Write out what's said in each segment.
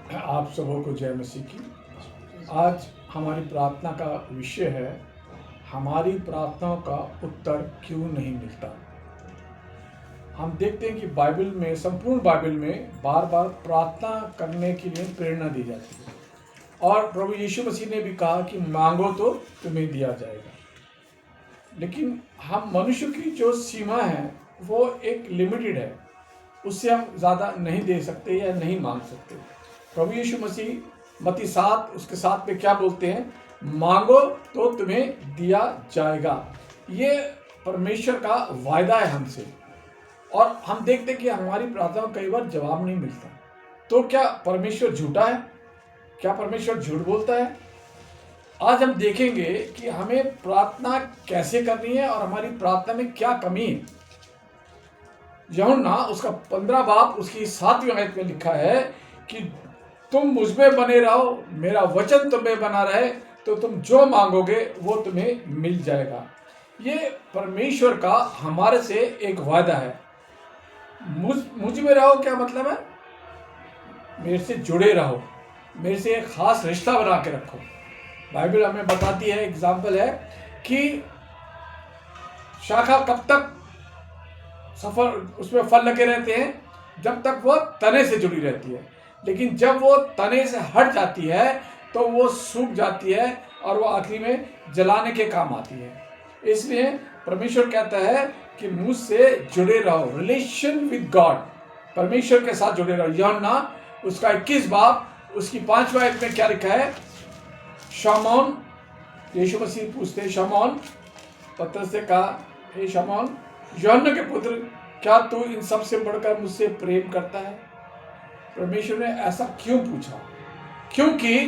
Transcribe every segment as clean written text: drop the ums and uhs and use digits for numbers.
आप सबों को जय मसीह की। आज हमारी प्रार्थना का विषय है, हमारी प्रार्थनाओं का उत्तर क्यों नहीं मिलता। हम देखते हैं कि बाइबल में, संपूर्ण बाइबल में बार बार प्रार्थना करने के लिए प्रेरणा दी जाती है और प्रभु यीशु मसीह ने भी कहा कि मांगो तो तुम्हें दिया जाएगा। लेकिन हम मनुष्य की जो सीमा है वो एक लिमिटेड है, उससे हम ज़्यादा नहीं दे सकते या नहीं मांग सकते। प्रभु यीशु मसीह मत्ती 7 उसके 7 में क्या बोलते हैं? मांगो तो तुम्हें दिया जाएगा। ये परमेश्वर का वायदा है हमसे। और हम देखते हैं कि हमारी प्रार्थनाओं कई बार जवाब नहीं मिलता। तो क्या परमेश्वर झूठा है? क्या परमेश्वर झूठ बोलता है? आज हम देखेंगे कि हमें प्रार्थना कैसे करनी है और हमारी प्रार्थना में क्या कमी है। यूहन्ना उसका 15 बाब उसकी 7वीं आयत में लिखा है कि तुम मुझ में बने रहो, मेरा वचन तुम में बना रहे, तो तुम जो मांगोगे वो तुम्हें मिल जाएगा। ये परमेश्वर का हमारे से एक वायदा है। मुझ में रहो क्या मतलब है? मेरे से जुड़े रहो, मेरे से एक खास रिश्ता बना के रखो। बाइबल हमें बताती है, एग्जाम्पल है कि शाखा कब तक सफर उसमें फल लगे रहते हैं? जब तक वो तने से जुड़ी रहती है। लेकिन जब वो तने से हट जाती है तो वो सूख जाती है और वो आखिरी में जलाने के काम आती है। इसलिए परमेश्वर कहता है कि मुझसे जुड़े रहो, रिलेशन विद गॉड, परमेश्वर के साथ जुड़े रहो। यूहन्ना उसका 21 बाब उसकी 5वां आयत में क्या लिखा है? शमौन, यीशु मसीह पूछते हैं शमौन, पतरस से कहा, हे शमौन यूहन्ना के पुत्र, क्या तू इन सब से बढ़कर मुझसे प्रेम करता है? परमेश्वर ने ऐसा क्यों पूछा? क्योंकि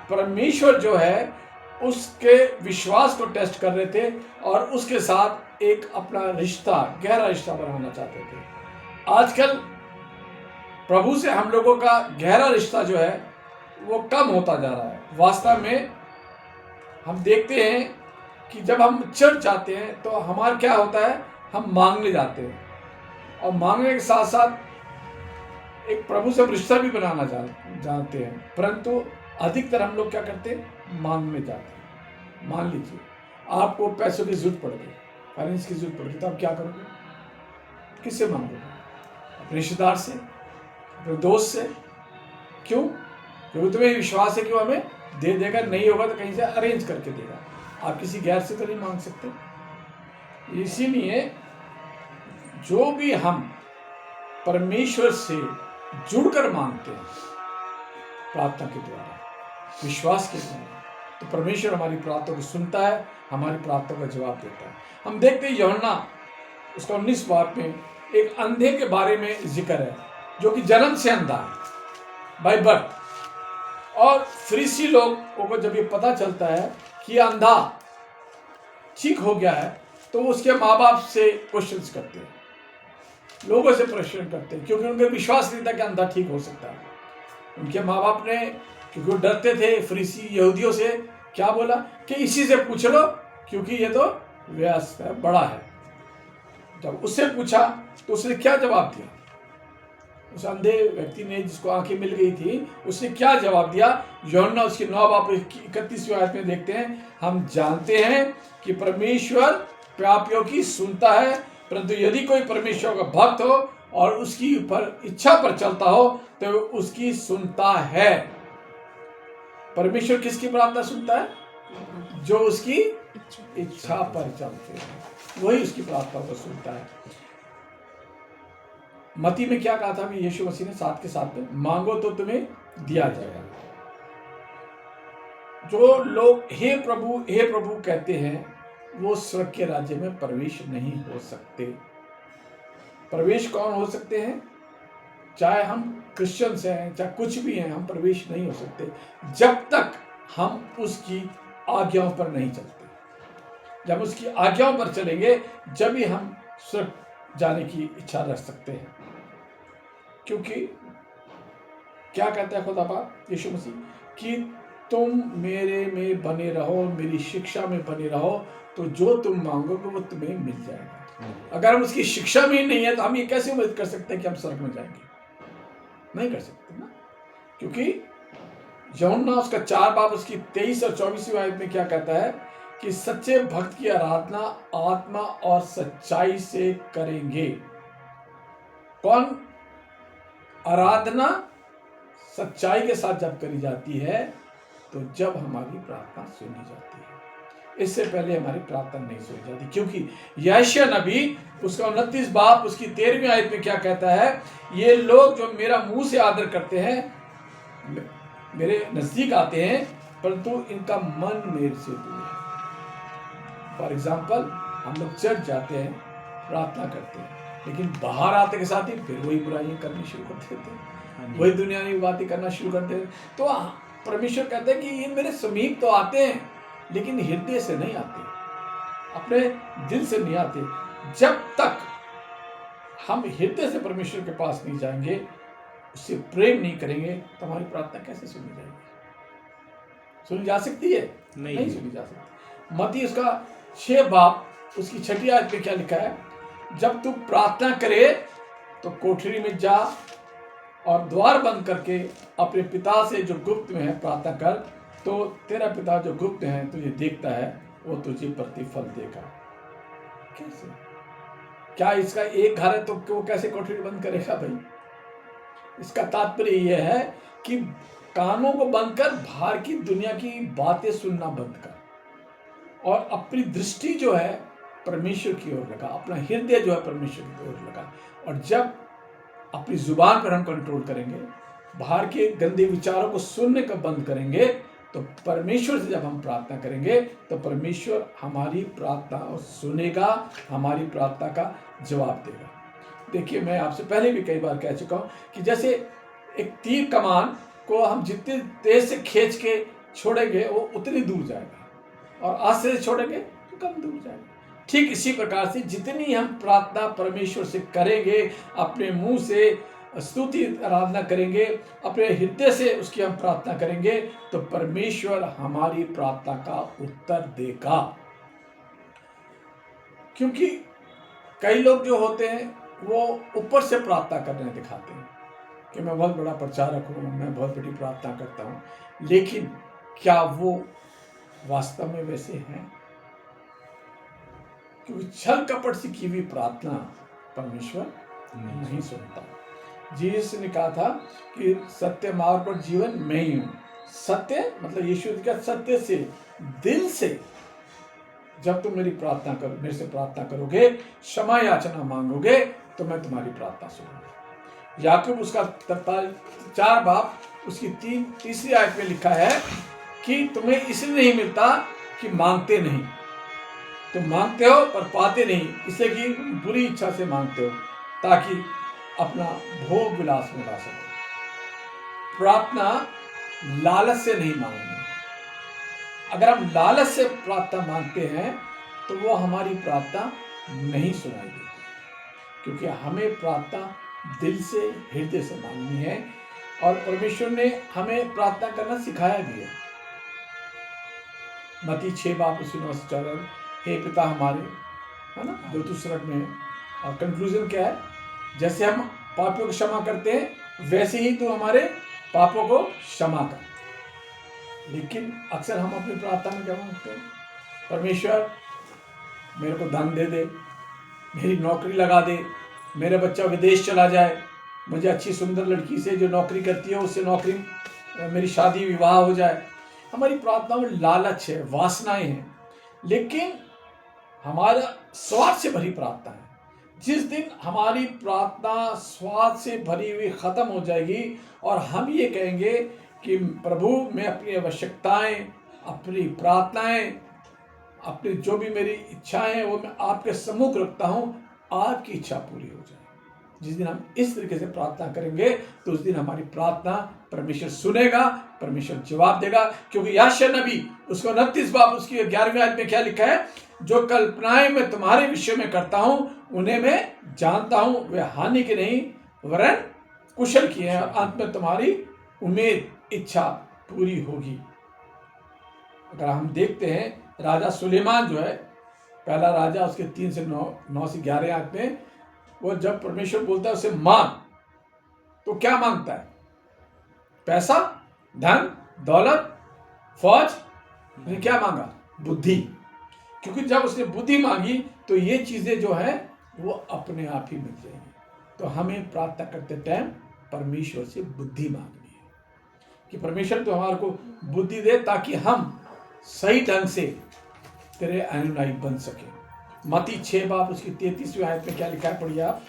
परमेश्वर जो है उसके विश्वास को टेस्ट कर रहे थे और उसके साथ एक अपना रिश्ता, गहरा रिश्ता बनाना चाहते थे। आजकल प्रभु से हम लोगों का गहरा रिश्ता जो है वो कम होता जा रहा है। वास्तव में हम देखते हैं कि जब हम चर्च जाते हैं तो हमारा क्या होता है? हम मांगने जाते हैं और मांगने के साथ साथ एक प्रभु से रिश्ता भी बनाना जानते हैं, परंतु अधिकतर हम लोग क्या करते हैं? मांगने जाते हैं। मान लीजिए आपको पैसों की जरूरत पड़ गई, फाइनेंस की जरूरत पड़ गई, तो आप क्या करोगे? किससे मांगोगे? अपने रिश्तेदार से, अपने दोस्त से। क्यों? क्योंकि तुम्हें विश्वास है कि वो हमें दे देगा, नहीं होगा तो कहीं से अरेंज करके देगा। आप किसी गैर से तो नहीं मांग सकते। इसीलिए जो भी हम परमेश्वर से जुड़कर मांगते हैं प्रार्थना के द्वारा, विश्वास के द्वारा, तो परमेश्वर हमारी प्रार्थना को सुनता है, हमारी प्रार्थना का जवाब देता है। हम देखते हैं यूहन्ना उसका 19 बाब में एक अंधे के बारे में जिक्र है जो कि जन्म से अंधा है, बाय बर्थ। और फरीसी लोगों को जब ये पता चलता है कि अंधा ठीक हो गया है तो उसके माँ बाप से क्वेश्चंस करते हैं, लोगों से प्रश्न करते हैं, क्योंकि उनको विश्वास नहीं था कि अंधा ठीक हो सकता है। उनके माँ बाप ने, क्योंकि वो डरते थे फरीसी यहूदियों से, क्या बोला कि इसी से पूछ लो क्योंकि ये तो व्यस्त है, बड़ा है। जब उससे पूछा तो उसने क्या जवाब दिया? उस अंधे व्यक्ति ने, जिसको आंखें मिल गई थी, उसने क्या जवाब दिया? यूहन्ना उसके 9 बाब 31वीं आयत में देखते हैं, हम जानते हैं कि परमेश्वर पापियों की सुनता है, परंतु यदि कोई परमेश्वर का भक्त हो और उसकी ऊपर इच्छा पर चलता हो तो उसकी सुनता है। परमेश्वर किसकी प्रार्थना सुनता है? जो उसकी इच्छा पर चलते हैं, वही उसकी प्रार्थना को सुनता है। मत्ती में क्या कहा था भी यीशु मसीह ने 7 के 7 में? मांगो तो तुम्हें दिया जाएगा। जो लोग हे प्रभु कहते हैं वो स्वर्ग के राज्य में प्रवेश नहीं हो सकते। प्रवेश कौन हो सकते हैं? चाहे हम क्रिश्चियंस हैं, चाहे कुछ भी हैं, हम प्रवेश नहीं हो सकते जब तक हम उसकी आज्ञाओं पर नहीं चलते। जब उसकी आज्ञाओं पर चलेंगे जब ही हम स्वर्ग जाने की इच्छा रख सकते हैं। क्योंकि क्या कहता है खुदा पाक यीशु मसीह कि तुम मेरे में बने रहो, मेरी शिक्षा में बने रहो, तो जो तुम मांगोगे वो तुम्हें मिल जाएगा। अगर हम उसकी शिक्षा में ही नहीं है तो हम ये कैसे उम्मीद कर सकते हैं कि हम स्वर्ग में जाएंगे? नहीं कर सकते ना। क्योंकि यूहन्ना उसका 4 बाब उसकी 23 और 24वीं आयत में क्या कहता है कि सच्चे भक्त की आराधना आत्मा और सच्चाई से करेंगे। कौन? आराधना सच्चाई के साथ जब करी जाती है तो जब हमारी प्रार्थना सुनी जाती है। इससे पहले हमारी प्रार्थना नहीं सुनी जाती, क्योंकि यशायाह नबी उसका 29 बाब उसकी 13वीं आयत में क्या कहता है, ये लोग जो मेरा मुंह से आदर करते हैं, मेरे नजदीक आते हैं, परंतु इनका मन मेरे से दूर है। फॉर एग्जाम्पल, हम लोग चर्च जाते हैं, प्रार्थना करते हैं, लेकिन बाहर आते के साथ ही फिर वही बुराइयां करनी शुरू कर देते हैं, वही दुनियावी बातें करना शुरू कर देते हैं। तो परमेश्वर कहते हैं कि ये मेरे समीप तो आते हैं, लेकिन हृदय से नहीं आते, अपने दिल से नहीं आते। जब तक हम हृदय से परमेश्वर के पास नहीं जाएंगे, उससे प्रेम नहीं करेंगे, तो हमारी प्रार्थना कैसे सुनी जाएगी? सुनी जा सकती है? नहीं सुनी जा सकती। मत्ती उसका 6 बाब उसकी 6ठी आयत में क्या लिखा है, जब तू प्रार्थना करे तो कोठरी में जा और द्वार बंद करके अपने पिता से जो गुप्त में है प्रार्थना कर, तो तेरा पिता जो गुप्त है तुझे देखता है, वो तुझे प्रतिफल देगा। कैसे? क्या इसका एक घर है तो वो कैसे कोठरी बंद करेगा भाई? इसका तात्पर्य यह है कि कानों को बंद कर, बाहर की दुनिया की बातें सुनना बंद कर, और अपनी दृष्टि जो है परमेश्वर की ओर लगा, अपना हृदय जो है परमेश्वर की ओर लगा। और जब अपनी जुबान पर हम कंट्रोल करेंगे, बाहर के गंदे विचारों को सुनने का बंद करेंगे, तो परमेश्वर से जब हम प्रार्थना करेंगे तो परमेश्वर हमारी प्रार्थना सुनेगा, हमारी प्रार्थना का जवाब देगा। देखिए, मैं आपसे पहले भी कई बार कह चुका हूं कि जैसे एक तीर कमान को हम जितनी तेज से खींच के छोड़ेंगे वो उतनी दूर जाएगा, और आस्ते से छोड़ेंगे तो कम दूर जाएगा। ठीक इसी प्रकार से जितनी हम प्रार्थना परमेश्वर से करेंगे, अपने मुंह से स्तुति आराधना करेंगे, अपने हृदय से उसकी हम प्रार्थना करेंगे, तो परमेश्वर हमारी प्रार्थना का उत्तर देगा। क्योंकि कई लोग जो होते हैं वो ऊपर से प्रार्थना करने दिखाते हैं कि मैं बहुत बड़ा प्रचारक हूँ, मैं बहुत बड़ी प्रार्थना करता हूँ, लेकिन क्या वो वास्तव में वैसे हैं? क्योंकि छल कपट से की हुई प्रार्थना परमेश्वर नहीं सुनता। जीसस ने कहा था कि सत्य मार्ग पर जीवन मैं ही हूं। सत्य मतलब यीशु का सत्य से, दिल से जब तुम मेरी प्रार्थना करो, मेरे से प्रार्थना करोगे, क्षमा याचना मांगोगे, तो मैं तुम्हारी प्रार्थना सुनूंगा। याकूब उसका 4 बाब उसकी 3री आयत में लिखा है कि तुम्हें इसलिए नहीं मिलता कि मांगते नहीं, तुम मांगते हो पर पाते नहीं, इसलिए कि बुरी इच्छा से मांगते हो ताकि अपना भोग विलास में ला सको। प्रार्थना लालच से नहीं मांगनी। अगर हम लालच से प्रार्थना मांगते हैं तो वो हमारी प्रार्थना नहीं सुनाई देती, क्योंकि हमें प्रार्थना दिल से, हृदय से मांगनी है। और परमेश्वर ने हमें प्रार्थना करना सिखाया भी है। मत्ती 6 बाब उसकी 9 से 14, हे पिता हमारे, है ना, जो तू स्वर्ग में है। और कंक्लूजन क्या है? जैसे हम पापों को क्षमा करते हैं वैसे ही तू हमारे पापों को क्षमा कर। लेकिन अक्सर हम अपनी प्रार्थना में क्या मांगते हैं? परमेश्वर मेरे को धन दे दे, मेरी नौकरी लगा दे, मेरा बच्चा विदेश चला जाए, मुझे अच्छी सुंदर लड़की से जो नौकरी करती है उससे नौकरी, मेरी शादी विवाह हो जाए। हमारी प्रार्थनाओं में लालच है, वासनाएं हैं, लेकिन हमारा स्वार्थ से भरी प्रार्थना है। जिस दिन हमारी प्रार्थना स्वार्थ से भरी हुई खत्म हो जाएगी और हम ये कहेंगे कि प्रभु मैं अपनी आवश्यकताएं, अपनी प्रार्थनाएं, अपनी जो भी मेरी इच्छाएं हैं वो मैं आपके सम्मुख रखता हूं, आपकी इच्छा पूरी हो जाए। जिस दिन हम इस तरीके से प्रार्थना करेंगे तो उस दिन हमारी प्रार्थना परमेश्वर सुनेगा, परमेश्वर जवाब देगा। क्योंकि यशायाह नबी उसको 29 बाब उसकी 11वीं आयत में क्या लिखा है? जो कल्पनाएं मैं तुम्हारे विषय में करता हूं उन्हें मैं जानता हूं, वे हानि के नहीं वरन कुशल की है, और अंत में तुम्हारी उम्मीद, इच्छा पूरी होगी। अगर हम देखते हैं राजा सुलेमान जो है, पहला राजा, उसके 3 से 9 से 11 आयत में, वो जब परमेश्वर बोलता है उसे मांग, तो क्या मांगता है? पैसा, धन, दौलत, फौज, उसने क्या मांगा? बुद्धि। क्योंकि जब उसने बुद्धि मांगी तो ये चीजें जो है वो अपने आप ही मिल जाएंगी। तो हमें प्रार्थना करते टाइम परमेश्वर से बुद्धि मांगनी है कि परमेश्वर तो हमारे को बुद्धि दे ताकि हम सही ढंग से तेरे अनुयायी बन सके। मत्ती 6 बाब उसकी 33वीं आयत में क्या लिखा है, पढ़िए आप।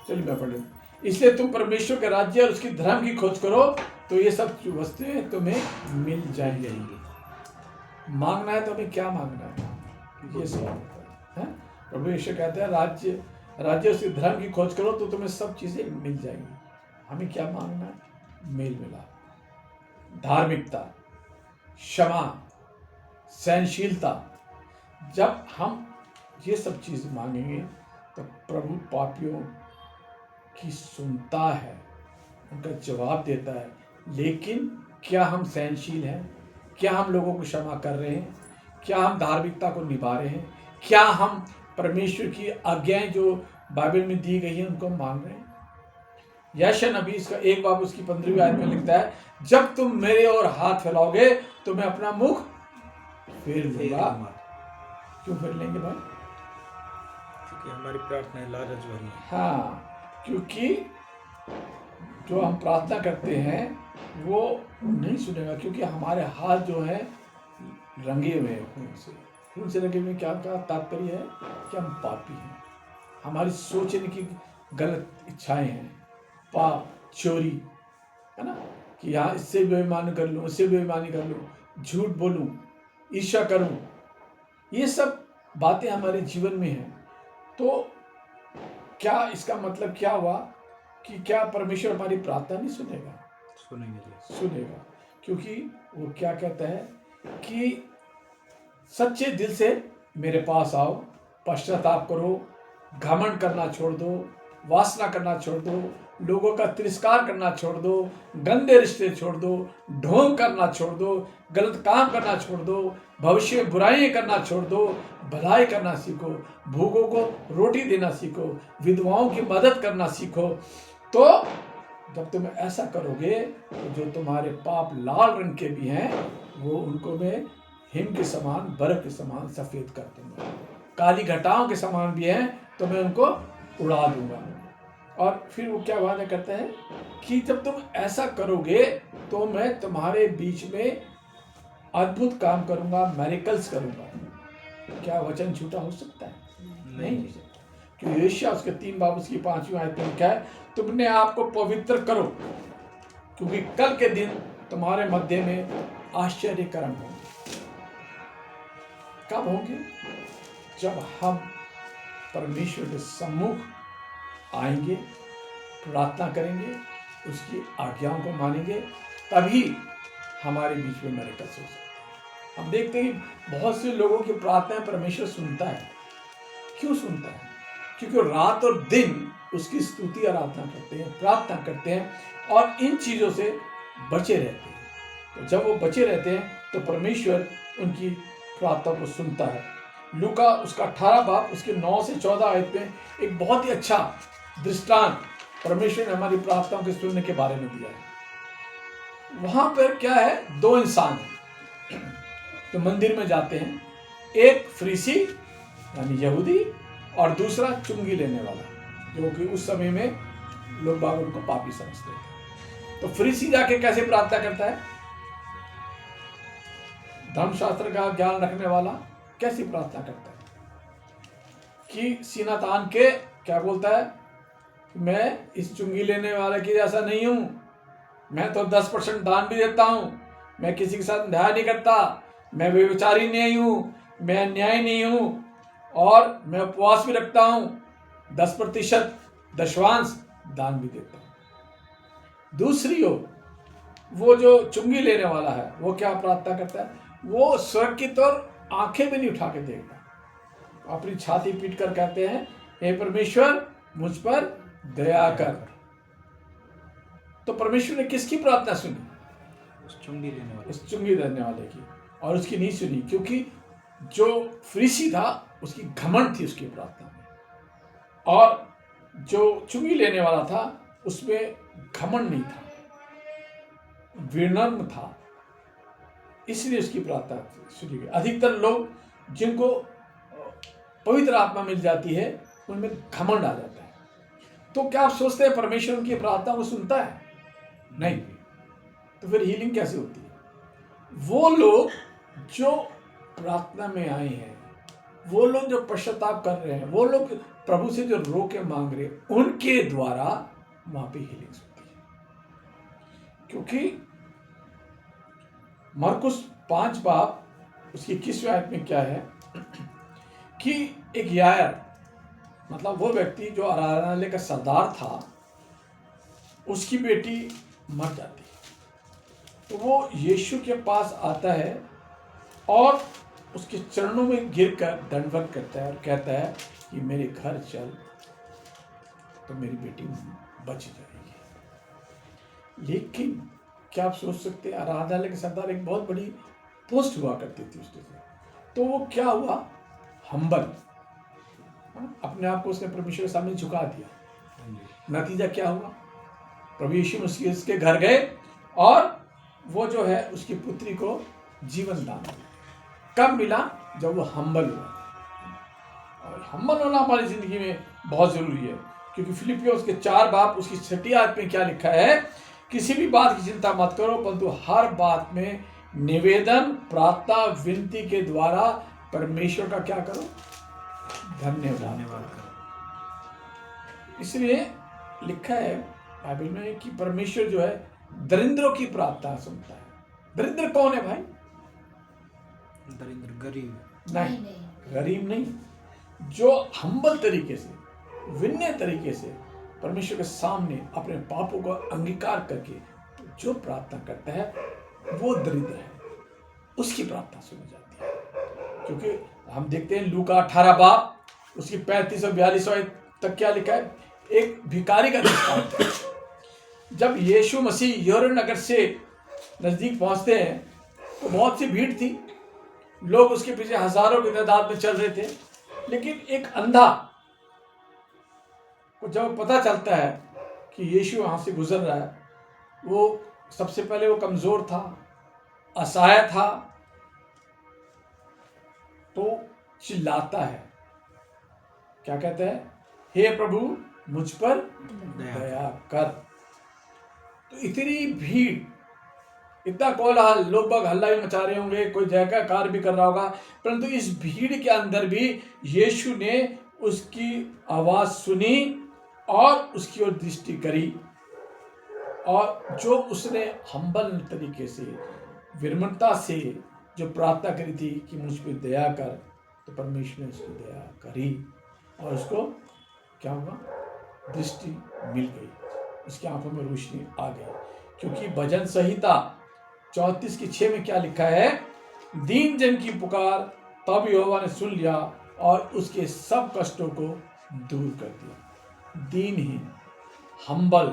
चलिए मैं पढ़ लूँ। इसलिए तुम परमेश्वर के राज्य और उसकी धर्म की खोज करो तो ये सब वस्तुएं तुम्हें मिल जाएंगी। मांगना है तो हमें क्या मांगना है? ये सब है। प्रभु यीशु कहते हैं राज्य उसके धर्म की खोज करो तो तुम्हें सब चीजें मिल जाएंगी। हमें क्या मांगना है? मेल मिलाप, धार्मिकता, क्षमा, सहनशीलता। जब हम ये सब चीज मांगेंगे तो प्रभु पापियों की सुनता है, उनका जवाब देता है। लेकिन क्या हम सहनशील हैं? क्या हम लोगों को क्षमा कर रहे हैं? क्या हम धार्मिकता को निभा रहे हैं? क्या हम परमेश्वर की आज्ञाएं जो बाइबल में दी गई हैं उनको मांग रहे हैं? यशायाह नबी इसका 1 बाब उसकी 15वीं आयत में लिखता है, जब तुम मेरे ओर हाथ फैलाओगे तो मैं अपना मुख फेर लूंगा। क्यों फेर लेंगे भाई? क्योंकि हमारी प्रार्थना लालच भरी है। हाँ, क्योंकि जो हम प्रार्थना करते हैं वो नहीं सुनेगा, क्योंकि हमारे हाथ जो है रंगे हुए हैं खून से। खून से रंगे हुए क्या का तात्पर्य है कि हम पापी हैं। हमारी सोचने की गलत इच्छाएं हैं, पाप, चोरी, है ना, कि यहाँ इससे बेईमानी कर लूँ, उससे बेईमानी कर लूँ, झूठ बोलूँ, ईर्ष्या करूँ। ये सब बातें हमारे जीवन में हैं। तो क्या इसका मतलब क्या हुआ कि क्या परमेश्वर हमारी प्रार्थना नहीं सुनेगा? सुनेगा, क्योंकि वो क्या कहता है कि सच्चे दिल से मेरे पास आओ, पश्चाताप करो, घमंड करना छोड़ दो, वासना करना छोड़ दो, लोगों का तिरस्कार करना छोड़ दो, गंदे रिश्ते छोड़ दो, ढोंग करना छोड़ दो, गलत काम करना छोड़ दो, भविष्य में बुराइयां करना छोड़ दो, भलाई करना सीखो, भूखों को रोटी देना सीखो, विधवाओं की मदद करना सीखो। तो जब तुम ऐसा करोगे तो जो तुम्हारे पाप लाल रंग के भी हैं वो उनको मैं हिम के समान, बर्फ के समान सफेद कर दूंगा। काली घटाओं के समान भी हैं तो मैं उनको उड़ा दूंगा। और फिर वो क्या वादा करता है कि जब तुम ऐसा करोगे तो मैं तुम्हारे बीच में अद्भुत काम करूंगा, मैरिकल्स करूंगा। क्या वचन झूठा हो सकता है? नहीं हो सकता। क्योंकि यशायाह उसके 3 बाब उसकी 5वीं आयत में लिखा है, तुमने आपको पवित्र करो क्योंकि कल के दिन तुम्हारे मध्य में आश्चर्य कर्म होंगे। कब होंगे? जब हम परमेश्वर के सम्मुख आएंगे, प्रार्थना करेंगे, उसकी आज्ञाओं को मानेंगे, तभी हमारे बीच में मैरिकल्स हो सकते हैं। हम देखते हैं बहुत से लोगों की प्रार्थनाएं परमेश्वर सुनता है। क्यों सुनता है? क्योंकि रात और दिन उसकी स्तुति आराधना करते हैं, प्रार्थना करते हैं और इन चीज़ों से बचे रहते हैं। तो जब वो बचे रहते हैं तो परमेश्वर उनकी प्रार्थना को सुनता है। लूका उसका 18 बाब उसके 9 से 14 आयत में एक बहुत ही अच्छा दृष्टांत परमेश्वर ने हमारी प्रार्थनाओं के सुनने के बारे में दिया है। वहां पर क्या है, 2 इंसान हैं तो मंदिर में जाते हैं, एक फरीसी यानी यहूदी और दूसरा चुंगी लेने वाला, जो कि उस समय में लोग बाग उनको पापी समझते थे। तो फरीसी जाके कैसे प्रार्थना करता है? धर्मशास्त्र का ज्ञान रखने वाला कैसी प्रार्थना करता है कि सीना तान के क्या बोलता है, मैं इस चुंगी लेने वाले की जैसा नहीं हूं, मैं तो 10% दान भी देता हूं, मैं किसी के साथ न्याय नहीं करता, मैं व्यभिचारी नहीं हूं, मैं अन्यायी नहीं हूं और मैं उपवास भी रखता हूं, 10% दशवांश दान भी देता हूं। दूसरी ओर वो जो चुंगी लेने वाला है वो क्या प्रार्थना करता है? वो स्वर्ग की तरफ आंखें भी नहीं उठा के देखता, अपनी छाती पीट कर कहते हैं, हे परमेश्वर मुझ पर दया कर। तो परमेश्वर ने किसकी प्रार्थना सुनी? उस चुंगी लेने वाले की। और उसकी नहीं सुनी क्योंकि जो फरीसी था उसकी घमंड थी उसकी प्रार्थना में, और जो चुंगी लेने वाला था उसमें घमंड नहीं था। विनम्र था, इसलिए उसकी प्रार्थना सुनी गई। अधिकतर लोग जिनको पवित्र आत्मा मिल जाती है उनमें घमंड आ जाता है। तो क्या आप सोचते हैं परमेश्वर उनकी प्रार्थना को सुनता है? नहीं। तो फिर हीलिंग कैसे होती है? वो लोग जो प्रार्थना में आए हैं, वो लोग जो पश्चाताप कर रहे हैं, वो लोग प्रभु से जो रो के मांग रहे हैं, उनके द्वारा वहां पे हीलिंग होती है। क्योंकि मरकुस 5 बाब उसकी 21वें आयत में क्या है कि एक यायर, मतलब वो व्यक्ति जो आराधनालय का सरदार था, उसकी बेटी मर जाती है। तो वो यीशु के पास आता है और उसके चरणों में गिरकर दंडवत करता है और कहता है कि मेरे घर चल तो मेरी बेटी बच जाएगी। लेकिन क्या आप सोच सकते हैं, आराधनालय के सरदार एक बहुत बड़ी पोस्ट हुआ करती थी उसके से। तो वो क्या हुआ, हम्बल, अपने आप को उसने परमेश्वर के सामने झुका दिया। नतीजा क्या हुआ, प्रभु यीशु मसीह उसके घर गए और वो जो है उसकी पुत्री को जीवन दान दिया। कब मिला? जब वो हम्बल हुआ। और हम्बल होना हमारी जिंदगी में बहुत जरूरी है, क्योंकि फिलिपियों उसके 4 बाब उसकी 6ठी आयत में क्या लिखा है, किसी भी बात की चिंता मत करो, परंतु हर बात में निवेदन, प्रार्थना, विनती के द्वारा परमेश्वर का क्या करो, धन्यवाद करो। इसलिए लिखा है बाइबल में कि परमेश्वर जो है दरिद्रों की प्रार्थना सुनता है। दरिद्र कौन है भाई? दरिद्र गरीब नहीं, गरीब नहीं, जो हम्बल तरीके से, विनय तरीके से परमेश्वर के सामने अपने पापों को अंगीकार करके जो प्रार्थना करता है वो दरिद्र है, उसकी प्रार्थना सुनी जाती है। क्योंकि हम देखते हैं लूका 18 बाब उसकी 35 और 42 तक क्या लिखा है, एक भिखारी का दृष्टांत है। जब यीशु मसीह यरदन नगर से नजदीक पहुंचते हैं तो बहुत सी भीड़ थी, लोग उसके पीछे हजारों की तादाद में चल रहे थे। लेकिन एक अंधा को जब पता चलता है कि यीशु वहां से गुजर रहा है, वो सबसे पहले वो कमजोर था, असहाय था, तो चिल्लाता है, क्या कहता है, हे प्रभु मुझ पर दया कर। तो इतनी भीड़, इतना कोलाहल, लोग बाग हल्ला भी मचा रहे होंगे, कोई जयकार भी कर रहा होगा, परंतु इस भीड़ के अंदर भी यीशु ने उसकी आवाज सुनी और उसकी ओर दृष्टि करी, और जो उसने हम्बल तरीके से, विनम्रता से जो प्रार्थना करी थी कि मुझ पर दया कर, तो परमेश्वर ने उसकी दया करी और उसको क्या हुआ, दृष्टि मिल गई, उसकी आंखों में रोशनी आ गई। क्योंकि भजन संहिता 34:6 में क्या लिखा है, दीन जन की पुकार तब यहोवा ने सुन लिया और उसके सब कष्टों को दूर कर दिया। दीनहीन हम्बल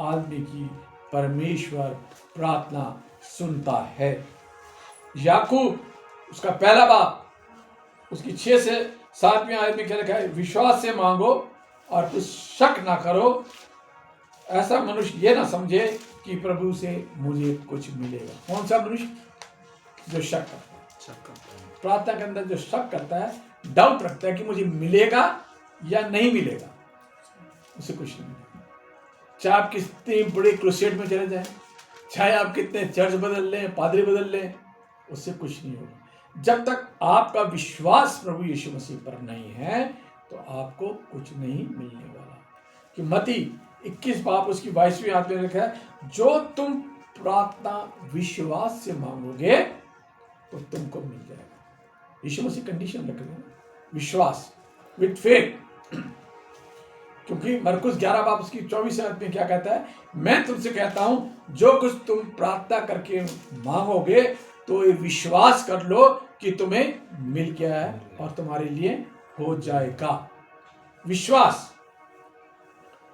आदमी की परमेश्वर प्रार्थना सुनता है। याकूब उसका 1 बाब उसकी 6 से 7वीं आयत में क्या लिखा है, विश्वास से मांगो और कुछ शक ना करो, ऐसा मनुष्य ये ना समझे कि प्रभु से मुझे कुछ मिलेगा। कौन सा मनुष्य? जो शक करता है, प्रार्थना के अंदर जो शक करता है, डाउट रखता है कि मुझे मिलेगा या नहीं मिलेगा, उसे कुछ नहीं मिलेगा। चाहे आप कितने बड़े क्रूसेड में चले जाएं, चाहे आप कितने चर्च बदल लें, पादरी बदल लें, उससे कुछ नहीं होगा। जब तक आपका विश्वास प्रभु यीशु मसीह पर नहीं है तो आपको कुछ नहीं मिलने वाला। कि मत्ती 21 बाब उसकी 22वीं आयत में लिखा है, जो तुम प्रार्थना विश्वास से मांगोगे तो तुमको मिल जाएगा। यीशु मसीह कंडीशन रख रहे हैं, विश्वास, विथ फेथ। क्योंकि मरकुस 11 बाब उसकी 24 आयत में क्या कहता है, मैं तुमसे कहता हूं जो कुछ तुम प्रार्थना करके मांगोगे तो ये विश्वास कर लो कि तुम्हें मिल गया है और तुम्हारे लिए हो जाएगा। विश्वास।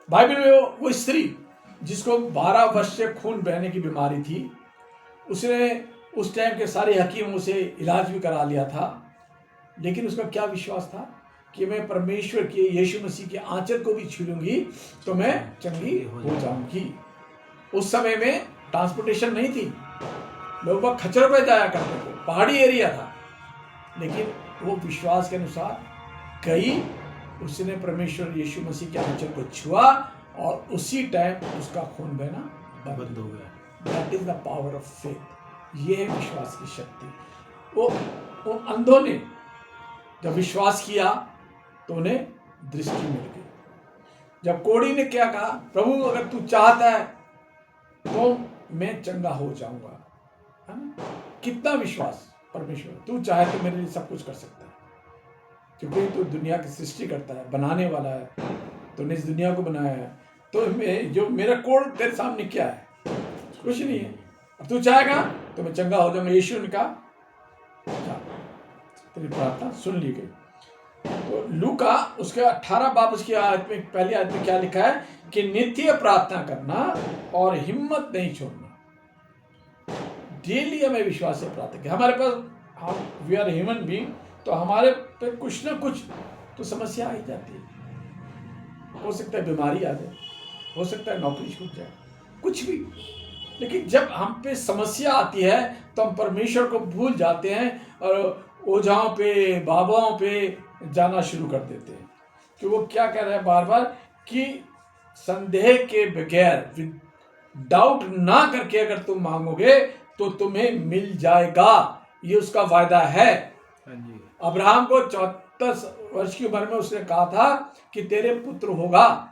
बाइबल में वो स्त्री जिसको 12 वर्ष से खून बहने की बीमारी थी, उसने उस टाइम के सारे हकीमों से इलाज भी करा लिया था, लेकिन उसका क्या विश्वास था कि मैं परमेश्वर के, यीशु मसीह के आंचल को भी छू लूंगी तो मैं चंगी हो जाऊंगी। उस समय में ट्रांसपोर्टेशन नहीं थी, लोग वह खच्चरों पे जाया करते थे, पहाड़ी एरिया था, लेकिन वो विश्वास के अनुसार गई, उसने परमेश्वर यीशु मसीह के आंचल को छुआ और उसी टाइम उसका खून बहना बंद हो गया। That is the power of faith. ये है विश्वास की शक्ति। वो अंधों ने जब विश्वास किया तो उन्हें दृष्टि मिल गई। जब कोढ़ी ने क्या कहा, प्रभु अगर तू चाहता है तो मैं चंगा हो जाऊंगा, है ना? कितना विश्वास, परमेश्वर तू चाहे तो मेरे लिए सब कुछ कर सकता है, क्योंकि तू दुनिया की सृष्टि करता है, बनाने वाला है, तूने इस दुनिया को बनाया है, तो जो मेरा कोढ़ तेरे सामने क्या है, कुछ नहीं है। अब तू चाहेगा तो मैं चंगा हो जाऊंगा। यीशु ने कहा तेरी प्रार्थना सुन ली गई। तो लूका उसके 18 बाब उसकी आयत में, पहली आयत में क्या लिखा है कि नित्य प्रार्थना करना और हिम्मत नहीं छोड़ना। डेली हमें विश्वास से प्रार्थना करें। हमारे पास, हम वी आर ह्यूमन बीइंग, तो हमारे पे कुछ ना कुछ तो समस्या आ ही जाती है। हो सकता है बीमारी आ जाए, हो सकता है नौकरी छूट जाए, कुछ भी। लेकिन जब हम पे समस्या आती है तो हम परमेश्वर को भूल जाते हैं और ओझाओं पे, बाबाओं पे जाना शुरू कर देते हैं। कि वो क्या कह रहे हैं बार बार कि संदेह के बगैर, डाउट ना करके अगर तुम मांगोगे तो तुम्हें मिल जाएगा, ये उसका वायदा है। अब्राहम को 74 वर्ष की उम्र में उसने कहा था कि तेरे पुत्र होगा,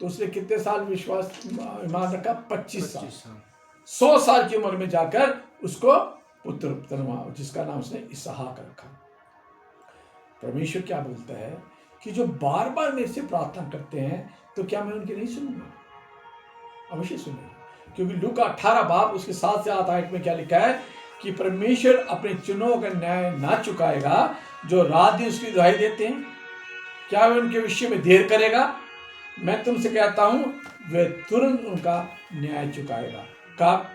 तो उसने कितने साल विश्वास ईमान रखा? 25 साल। 100 साल की उम्र में जाकर उसको पुत्र जन्मा, जिसका नाम उसने इसहाक रखा। परमेश्वर क्या बोलता है कि जो बार बार मेरे से प्रार्थना करते हैं तो क्या मैं उनकी नहीं सुनूंगा? अवश्य सुनेगा, क्योंकि लूका 18 बाब उसके 7 से 8 आयत में क्या लिखा है कि परमेश्वर अपने चुनों का न्याय ना चुकाएगा जो रात दिन उसकी दुहाई देते हैं। क्या वह उनके विषय में देर करेगा? मैं तुमसे कहता हूं वह तुरंत उनका न्याय चुकाएगा। कब?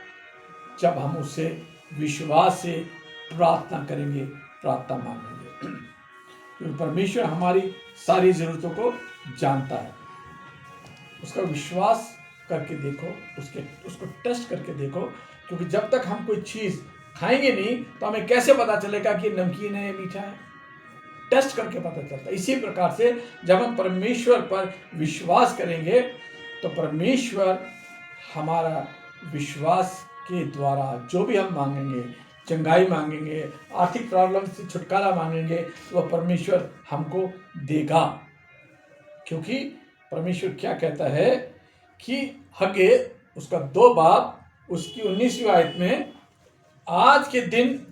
जब हम उससे विश्वास से प्रार्थना करेंगे, प्रार्थना मांगेंगे। क्योंकि परमेश्वर हमारी सारी जरूरतों को जानता है। उसका विश्वास करके देखो, उसको टेस्ट करके देखो, क्योंकि जब तक हम कोई चीज खाएंगे नहीं तो हमें कैसे पता चलेगा कि नमकीन है या मीठा है? टेस्ट करके पता चलता है। इसी प्रकार से जब हम परमेश्वर पर विश्वास करेंगे तो परमेश्वर हमारा विश्वास के द्वारा जो भी हम मांगेंगे, चंगाई मांगेंगे, आर्थिक प्रॉब्लम से छुटकारा मांगेंगे, तो वह परमेश्वर हमको देगा। क्योंकि परमेश्वर क्या कहता है कि हगे उसका 2 बाब उसकी 19वीं आयत में, आज के दिन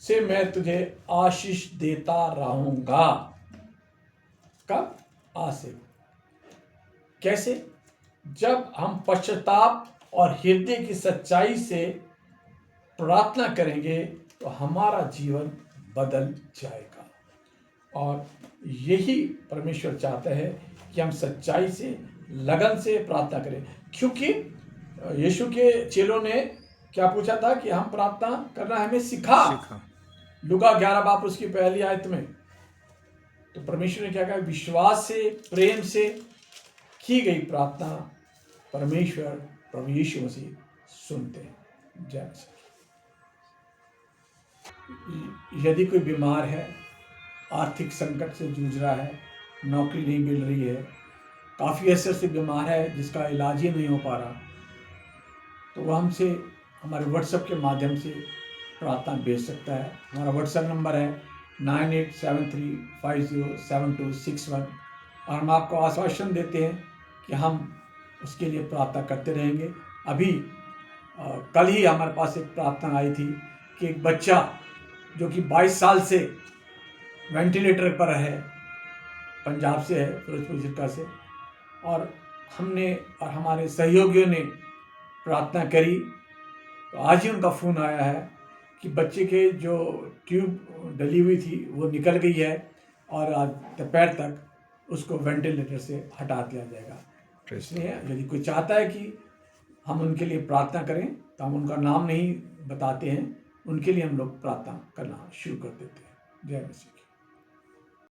से मैं तुझे आशीष देता रहूंगा। कब? आज से। कैसे? जब हम पश्चाताप और हृदय की सच्चाई से प्रार्थना करेंगे तो हमारा जीवन बदल जाएगा। और यही परमेश्वर चाहता है कि हम सच्चाई से, लगन से प्रार्थना करें। क्योंकि यीशु के चेलों ने क्या पूछा था कि हम प्रार्थना करना हमें सिखा। लूका 11 बाब उसकी पहली आयत में। तो परमेश्वर ने क्या कहा? विश्वास से, प्रेम से की गई प्रार्थना परमेश्वर प्रभु यीशु मसीह सुनते हैं। जय मसीह। यदि कोई बीमार है, आर्थिक संकट से जूझ रहा है, नौकरी नहीं मिल रही है, काफ़ी अरसे से बीमार है जिसका इलाज ही नहीं हो पा रहा, तो वह हमसे हमारे व्हाट्सएप के माध्यम से प्रार्थना भेज सकता है। हमारा व्हाट्सएप नंबर है 9873507261 और हम आपको आश्वासन देते हैं कि हम उसके लिए प्रार्थना करते रहेंगे। अभी कल ही हमारे पास एक प्रार्थना आई थी कि एक बच्चा जो कि 22 साल से वेंटिलेटर पर है, पंजाब से है, फिरोजपुर जिला से, और हमने और हमारे सहयोगियों ने प्रार्थना करी तो आज ही उनका फ़ोन आया है कि बच्चे के जो ट्यूब डली हुई थी वो निकल गई है और आज दोपहर तक उसको वेंटिलेटर से हटा दिया जाएगा। इसलिए यदि कोई चाहता है कि हम उनके लिए प्रार्थना करें तो हम उनका नाम नहीं बताते हैं, उनके लिए हम लोग प्रार्थना करना शुरू कर देते हैं। जय मसीह।